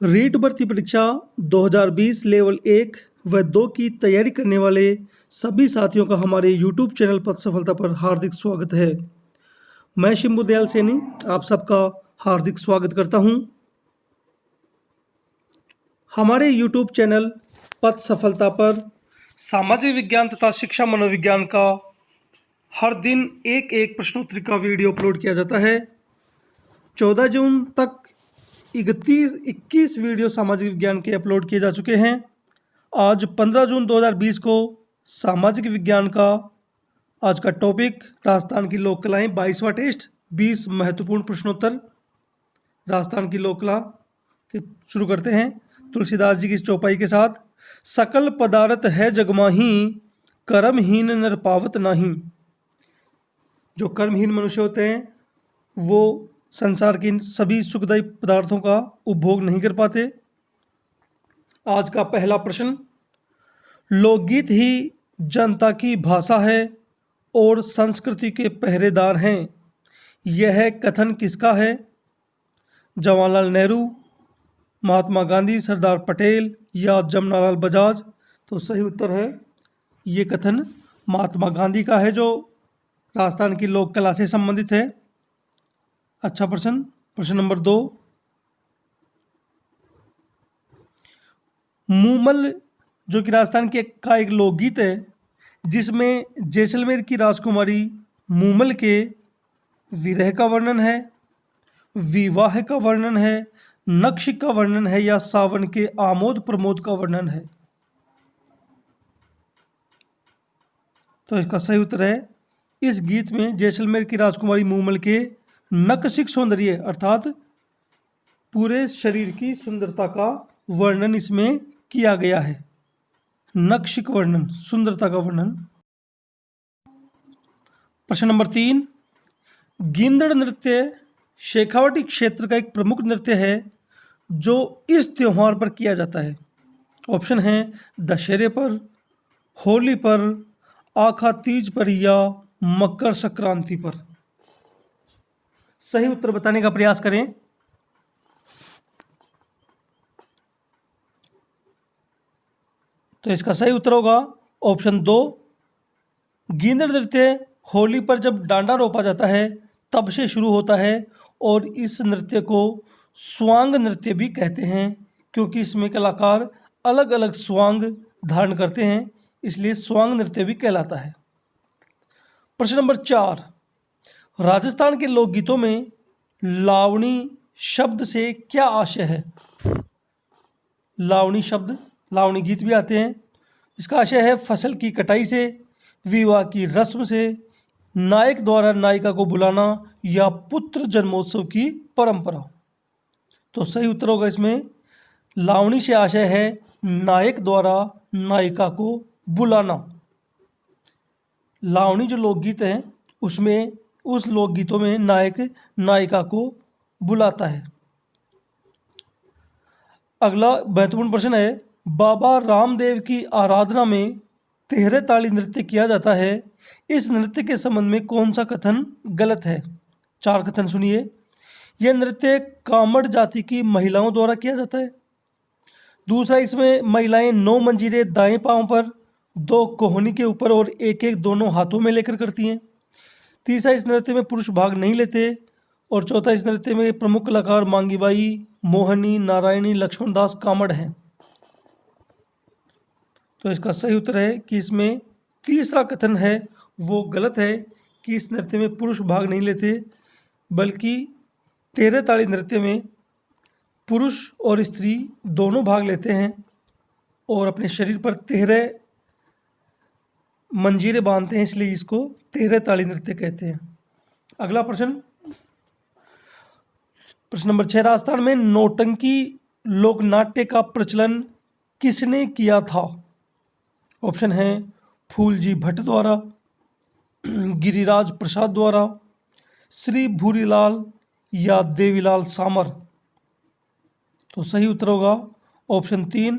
रीट भर्ती परीक्षा 2020 लेवल 1 व 2 की तैयारी करने वाले सभी साथियों का हमारे यूट्यूब चैनल पथ सफलता पर हार्दिक स्वागत है। मैं शिंबू दयाल सैनी आप सबका हार्दिक स्वागत करता हूं। हमारे यूट्यूब चैनल पथ सफलता पर सामाजिक विज्ञान तथा शिक्षा मनोविज्ञान का हर दिन एक एक प्रश्नोत्तरी का वीडियो अपलोड किया जाता है। 14 जून तक 21 वीडियो सामाजिक विज्ञान के अपलोड किए जा चुके हैं। आज 15 जून 2020 को सामाजिक विज्ञान का आज का टॉपिक राजस्थान की लोक कलाएं 22वां टेस्ट 20 महत्वपूर्ण प्रश्नोत्तर राजस्थान की लोक कला के शुरू करते हैं तुलसीदास जी की चौपाई के साथ। सकल पदार्थ है जगमाही कर्महीन नर पावत नाही। जो कर्महीन मनुष्य होते हैं वो संसार की सभी सुखदायी पदार्थों का उपभोग नहीं कर पाते। आज का पहला प्रश्न, लोकगीत ही जनता की भाषा है और संस्कृति के पहरेदार हैं, यह कथन किसका है? जवाहरलाल नेहरू, महात्मा गांधी, सरदार पटेल या जमनालाल बजाज? तो सही उत्तर है ये कथन महात्मा गांधी का है, जो राजस्थान की लोक कला से संबंधित है। अच्छा प्रश्न नंबर 2, मूमल जो कि राजस्थान के का एक लोकगीत है जिसमें जैसलमेर की राजकुमारी मूमल के विरह का वर्णन है, विवाह का वर्णन है, नक्श का वर्णन है या सावन के आमोद प्रमोद का वर्णन है? तो इसका सही उत्तर है, इस गीत में जैसलमेर की राजकुमारी मूमल के नक्शिक सौंदर्य अर्थात पूरे शरीर की सुंदरता का वर्णन इसमें किया गया है। नक्शिक वर्णन, सुंदरता का वर्णन। प्रश्न नंबर 3, गिंदड़ नृत्य शेखावटी क्षेत्र का एक प्रमुख नृत्य है जो इस त्योहार पर किया जाता है। ऑप्शन है दशहरे पर, होली पर, आखा तीज पर या मकर संक्रांति पर। सही उत्तर बताने का प्रयास करें। तो इसका सही उत्तर होगा ऑप्शन 2, गिंदड़ नृत्य होली पर जब डांडा रोपा जाता है तब से शुरू होता है और इस नृत्य को स्वांग नृत्य भी कहते हैं क्योंकि इसमें कलाकार अलग अलग स्वांग धारण करते हैं, इसलिए स्वांग नृत्य भी कहलाता है। प्रश्न नंबर 4, राजस्थान के लोकगीतों में लावणी शब्द से क्या आशय है? लावणी शब्द, लावणी गीत भी आते हैं। इसका आशय है फसल की कटाई से, विवाह की रस्म से, नायक द्वारा नायिका को बुलाना या पुत्र जन्मोत्सव की परंपरा। तो सही उत्तर होगा इसमें, लावणी से आशय है नायक द्वारा नायिका को बुलाना। लावणी जो लोकगीत हैं उसमें उस लोकगीतों में नायक नायिका को बुलाता है। अगला महत्वपूर्ण प्रश्न है, बाबा रामदेव की आराधना में तेहरे ताली नृत्य किया जाता है, इस नृत्य के संबंध में कौन सा कथन गलत है? 4 कथन सुनिए। यह नृत्य कामड़ जाति की महिलाओं द्वारा किया जाता है। दूसरा, इसमें महिलाएं 9 मंजीरे दाएं पांव पर, 2 कोहनी के ऊपर और एक एक दोनों हाथों में लेकर करती हैं। तीसरा, इस नृत्य में पुरुष भाग नहीं लेते। और चौथा, इस नृत्य में प्रमुख कलाकार मांगीबाई, मोहनी, नारायणी, लक्ष्मणदास कामड़ हैं। तो इसका सही उत्तर है कि इसमें तीसरा कथन है वो गलत है कि इस नृत्य में पुरुष भाग नहीं लेते, बल्कि तेहरे ताली नृत्य में पुरुष और स्त्री दोनों भाग लेते हैं और अपने शरीर पर तेहरे मंजीरे बांधते हैं, इसलिए इसको तेहरे ताली नृत्य कहते हैं। अगला प्रश्न नंबर 6, राजस्थान में नौटंकी लोकनाट्य का प्रचलन किसने किया था? ऑप्शन है फूलजी भट्ट द्वारा, गिरिराज प्रसाद द्वारा, श्री भूरीलाल या देवीलाल सामर। तो सही उत्तर होगा ऑप्शन 3,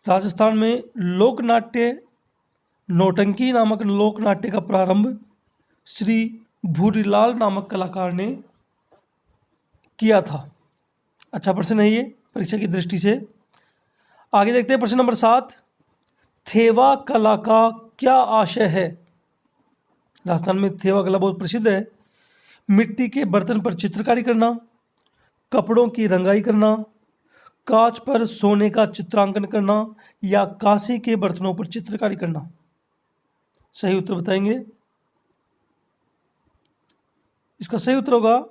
राजस्थान में लोकनाट्य नौटंकी नामक लोकनाट्य का प्रारंभ श्री भूरीलाल नामक कलाकार ने किया था। अच्छा प्रश्न है ये, परीक्षा की दृष्टि से। आगे देखते हैं प्रश्न नंबर 7। थेवा कला का क्या आशय है? राजस्थान में थेवा कला बहुत प्रसिद्ध है। मिट्टी के बर्तन पर चित्रकारी करना, कपड़ों की रंगाई करना, कांच पर सोने का चित्रांकन करना या कांसे के बर्तनों पर चित्रकारी करना। सही उत्तर बताएंगे। इसका सही उत्तर होगा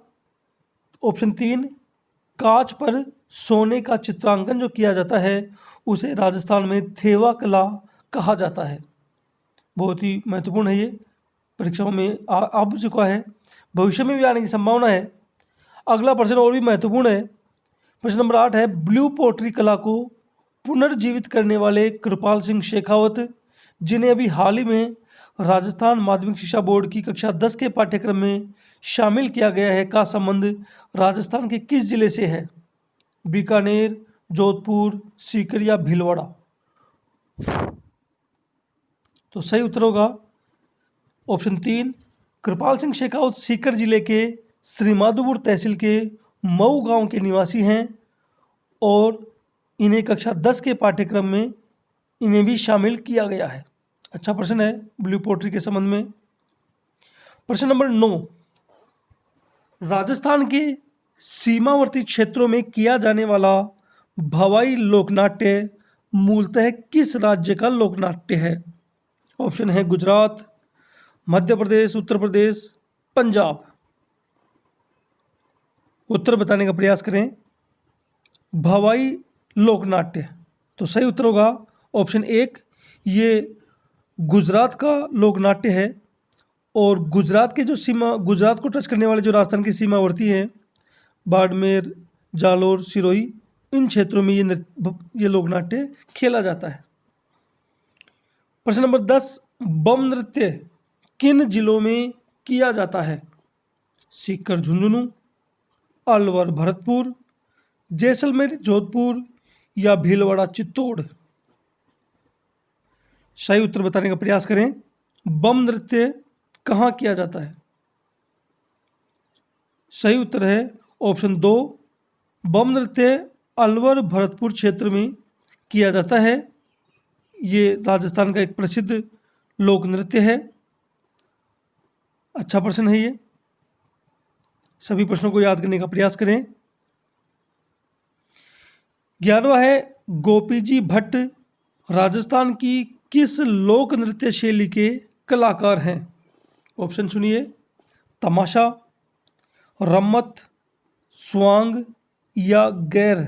ऑप्शन 3, कांच पर सोने का चित्रांकन जो किया जाता है उसे राजस्थान में थेवा कला कहा जाता है। बहुत ही महत्वपूर्ण है, ये परीक्षाओं में आ चुका है, भविष्य में भी आने की संभावना है। अगला प्रश्न और भी महत्वपूर्ण है। प्रश्न नंबर 8 है, ब्लू पोट्री कला को पुनर्जीवित करने वाले कृपाल सिंह शेखावत, जिन्हें अभी हाल ही में राजस्थान माध्यमिक शिक्षा बोर्ड की कक्षा 10 के पाठ्यक्रम में शामिल किया गया है, का संबंध राजस्थान के किस जिले से है? बीकानेर, जोधपुर, सीकर या भीलवाड़ा? तो सही उत्तर होगा ऑप्शन 3, कृपाल सिंह शेखावत सीकर जिले के श्रीमाधोपुर तहसील के मऊ गांव के निवासी हैं और इन्हें कक्षा 10 के पाठ्यक्रम में इन्हें भी शामिल किया गया है। अच्छा प्रश्न है ब्लू पोट्री के संबंध में। प्रश्न नंबर 9, राजस्थान के सीमावर्ती क्षेत्रों में किया जाने वाला भवाई लोकनाट्य मूलतः किस राज्य का लोकनाट्य है? ऑप्शन है गुजरात, मध्य प्रदेश, उत्तर प्रदेश, पंजाब। उत्तर बताने का प्रयास करें। भवाई लोकनाट्य, तो सही उत्तर होगा ऑप्शन 1, ये गुजरात का लोकनाट्य है। और गुजरात के जो गुजरात को टच करने वाले जो राजस्थान की सीमावर्ती हैं, बाड़मेर, जालोर, सिरोही, इन क्षेत्रों में ये लोकनाट्य खेला जाता है। प्रश्न नंबर 10, बम नृत्य किन जिलों में किया जाता है? सीकर झुंझुनू, अलवर भरतपुर, जैसलमेर जोधपुर या भीलवाड़ा चित्तौड़? सही उत्तर बताने का प्रयास करें। बम नृत्य कहाँ किया जाता है? सही उत्तर है ऑप्शन 2, बम नृत्य अलवर भरतपुर क्षेत्र में किया जाता है। ये राजस्थान का एक प्रसिद्ध लोक नृत्य है। अच्छा प्रश्न है ये, सभी प्रश्नों को याद करने का प्रयास करें। 11वां है, गोपी जी भट्ट राजस्थान की किस लोक नृत्य शैली के कलाकार हैं? ऑप्शन सुनिए, तमाशा, रम्मत, स्वांग या गैर?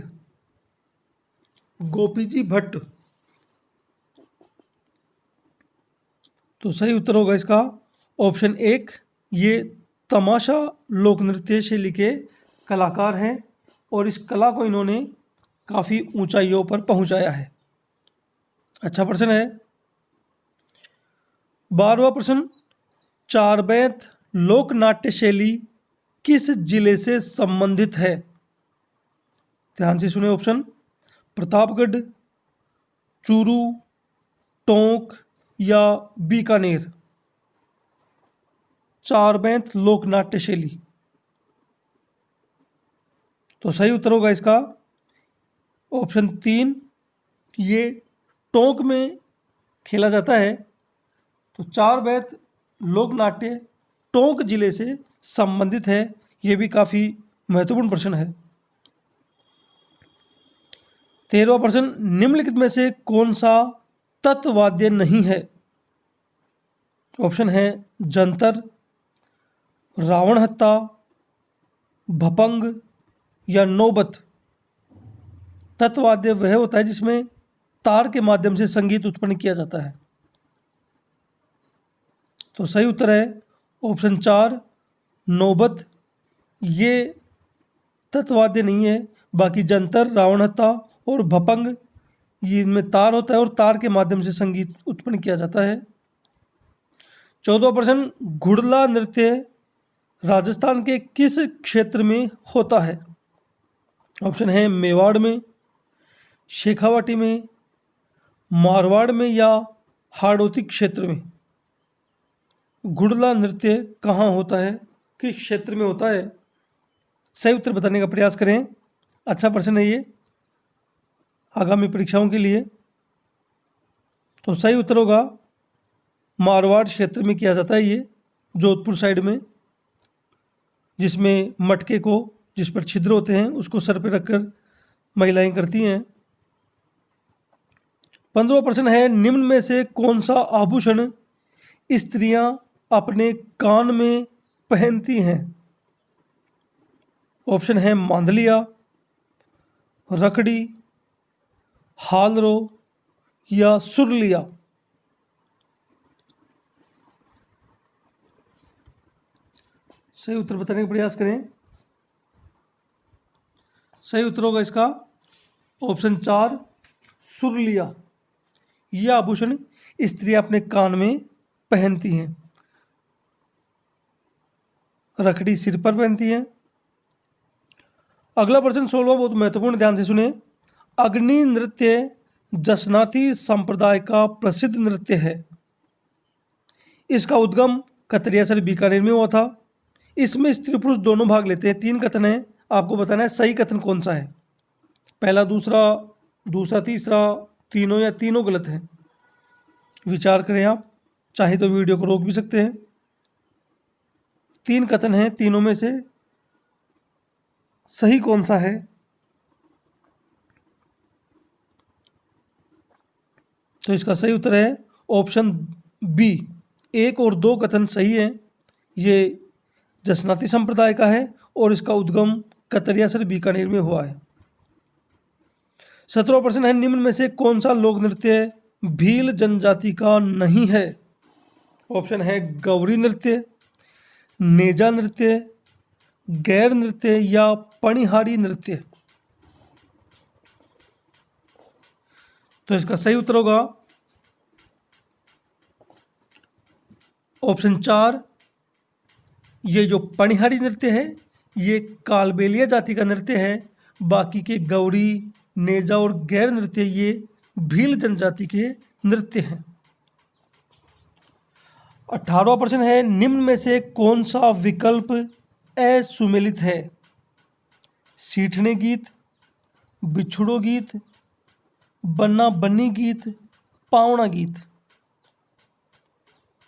गोपी जी भट्ट, तो सही उत्तर होगा इसका ऑप्शन 1, ये तमाशा लोक नृत्य शैली के कलाकार हैं और इस कला को इन्होंने काफ़ी ऊंचाइयों पर पहुंचाया है। अच्छा प्रश्न है। 12वां प्रश्न, चारबैत लोक नाट्य शैली किस जिले से संबंधित है? ध्यान से सुने ऑप्शन, प्रतापगढ़, चूरू, टोंक या बीकानेर? चारबैत लोक नाट्य शैली, तो सही उत्तर होगा इसका ऑप्शन 3, ये टोंक में खेला जाता है। तो चारबैत लोक नाट्य टोंक जिले से संबंधित है। ये भी काफ़ी महत्वपूर्ण प्रश्न है। 13वां प्रश्न, निम्नलिखित में से कौन सा तत्वाद्य नहीं है? ऑप्शन है जंतर, रावण हत्ता, भपंग या नौबत? तत्वाद्य वह होता है जिसमें तार के माध्यम से संगीत उत्पन्न किया जाता है। तो सही उत्तर है ऑप्शन 4, नौबत। ये तत्वाद्य नहीं है, बाकी जंतर, रावण हत्ता और भपंग ये इनमें तार होता है और तार के माध्यम से संगीत उत्पन्न किया जाता है। 14वां प्रश्न, घुड़ला नृत्य राजस्थान के किस क्षेत्र में होता है? ऑप्शन है मेवाड़ में, शेखावाटी में, मारवाड़ में या हाड़ौती क्षेत्र में? घुड़ला नृत्य कहाँ होता है, किस क्षेत्र में होता है? सही उत्तर बताने का प्रयास करें। अच्छा प्रश्न है ये। आगामी परीक्षाओं के लिए। तो सही उत्तर होगा मारवाड़ क्षेत्र में किया जाता है ये, जोधपुर साइड में, जिसमें मटके को, जिस पर छिद्र होते हैं, उसको सर पे रखकर महिलाएं करती हैं। 15वां प्रश्न है, निम्न में से कौन सा आभूषण स्त्रियां अपने कान में पहनती हैं? ऑप्शन है मांदलिया, रकड़ी, हालरो या सुरलिया। सही उत्तर बताने का प्रयास करें। सही उत्तर होगा इसका ऑप्शन 4 सुरलिया। यह आभूषण स्त्रियां अपने कान में पहनती हैं। रखड़ी सिर पर पहनती हैं। अगला प्रश्न 16वां बहुत महत्वपूर्ण, ध्यान से सुने। अग्नि नृत्य जसनाती संप्रदाय का प्रसिद्ध नृत्य है। इसका उद्गम कतरियासर बीकानेर में हुआ था। इसमें स्त्री पुरुष दोनों भाग लेते हैं। 3 कथन है, आपको बताना है सही कथन कौन सा है। पहला, दूसरा, तीसरा, तीनों या तीनों गलत है। विचार करें आप, चाहे तो वीडियो को रोक भी सकते हैं। 3 कथन हैं, तीनों में से सही कौन सा है? तो इसका सही उत्तर है ऑप्शन बी। 1 और 2 कथन सही है। ये जसनाती संप्रदाय का है और इसका उद्गम कतरियासर बीकानेर में हुआ है। 17वां प्रश्न है, निम्न में से कौन सा लोक नृत्य भील जनजाति का नहीं है? ऑप्शन है गौरी नृत्य, नेजा नृत्य, गैर नृत्य या पणिहारी नृत्य। तो इसका सही उत्तर होगा ऑप्शन 4। ये जो पणिहारी नृत्य है ये कालबेलिया जाति का नृत्य है। बाकी के गौरी, नेजा और गैर नृत्य ये भील जनजाति के नृत्य हैं। 18वां प्रश्न है, निम्न में से कौन सा विकल्प असुमेलित है? सीठने गीत, बिछुड़ो गीत, बन्ना बन्नी गीत, पावना गीत।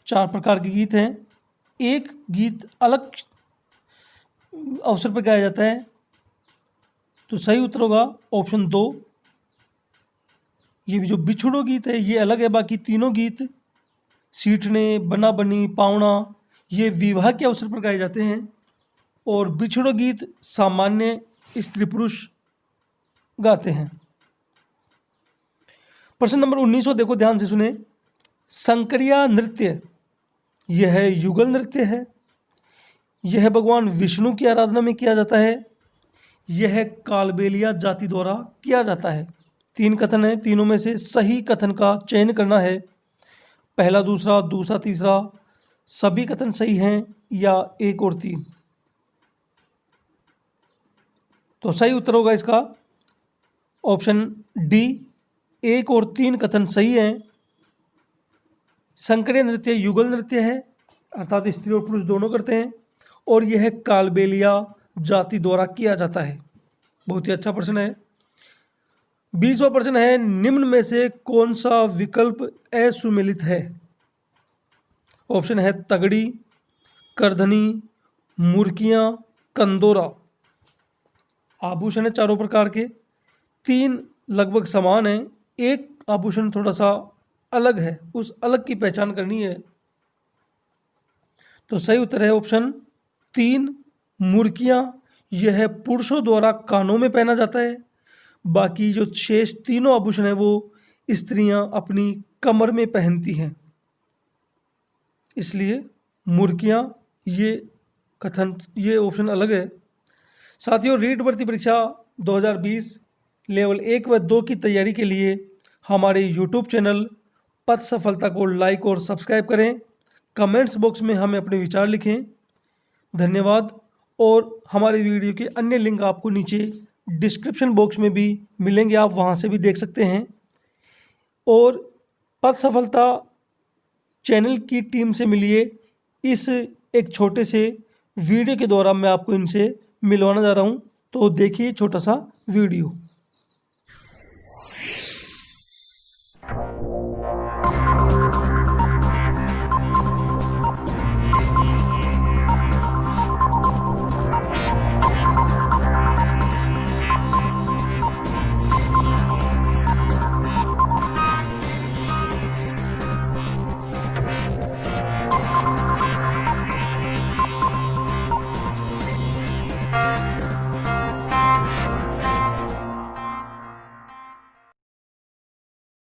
4 प्रकार के गीत हैं। एक गीत अलग अवसर पर गाया जाता है। तो सही उत्तर होगा ऑप्शन 2। ये जो बिछुड़ो गीत है ये अलग है। बाकी तीनों गीत, सीठने, बन्ना बन्नी, पावना, ये विवाह के अवसर पर गाए जाते हैं। और बिछुड़ो गीत सामान्य स्त्री पुरुष गाते हैं। प्रश्न नंबर 19 देखो, ध्यान से सुने। संकरिया नृत्य यह युगल नृत्य है। यह भगवान विष्णु की आराधना में किया जाता है। यह कालबेलिया जाति द्वारा किया जाता है। 3 कथन है, तीनों में से सही कथन का चयन करना है। पहला, दूसरा, तीसरा, सभी कथन सही हैं या 1 और 3? तो सही उत्तर होगा इसका ऑप्शन डी। 1 और 3 कथन सही हैं। संकरिया नृत्य युगल नृत्य है, अर्थात स्त्री और पुरुष दोनों करते हैं। और यह कालबेलिया जाति द्वारा किया जाता है। बहुत ही अच्छा प्रश्न है। 20वां प्रश्न है, निम्न में से कौन सा विकल्प असुमेलित है? ऑप्शन है तगड़ी, करधनी, मुर्कियां, कंदोरा। आभूषण है 4 प्रकार के। 3 लगभग समान है, 1 आभूषण थोड़ा सा अलग है, उस अलग की पहचान करनी है। तो सही उत्तर है ऑप्शन 3 मुर्कियां। यह पुरुषों द्वारा कानों में पहना जाता है। बाकी जो शेष तीनों आभूषण है वो स्त्रियां अपनी कमर में पहनती हैं। इसलिए मुर्कियां ये ऑप्शन अलग है। साथियों, रीट भर्ती परीक्षा 2020 लेवल 1 व 2 की तैयारी के लिए हमारे यूट्यूब चैनल पथ सफलता को लाइक और सब्सक्राइब करें। कमेंट्स बॉक्स में हमें अपने विचार लिखें। धन्यवाद। और हमारे वीडियो के अन्य लिंक आपको नीचे डिस्क्रिप्शन बॉक्स में भी मिलेंगे, आप वहां से भी देख सकते हैं। और पथ सफलता चैनल की टीम से मिलिए। इस एक छोटे से वीडियो के द्वारा मैं आपको इनसे मिलवाना जा रहा हूं। तो देखिए छोटा सा वीडियो।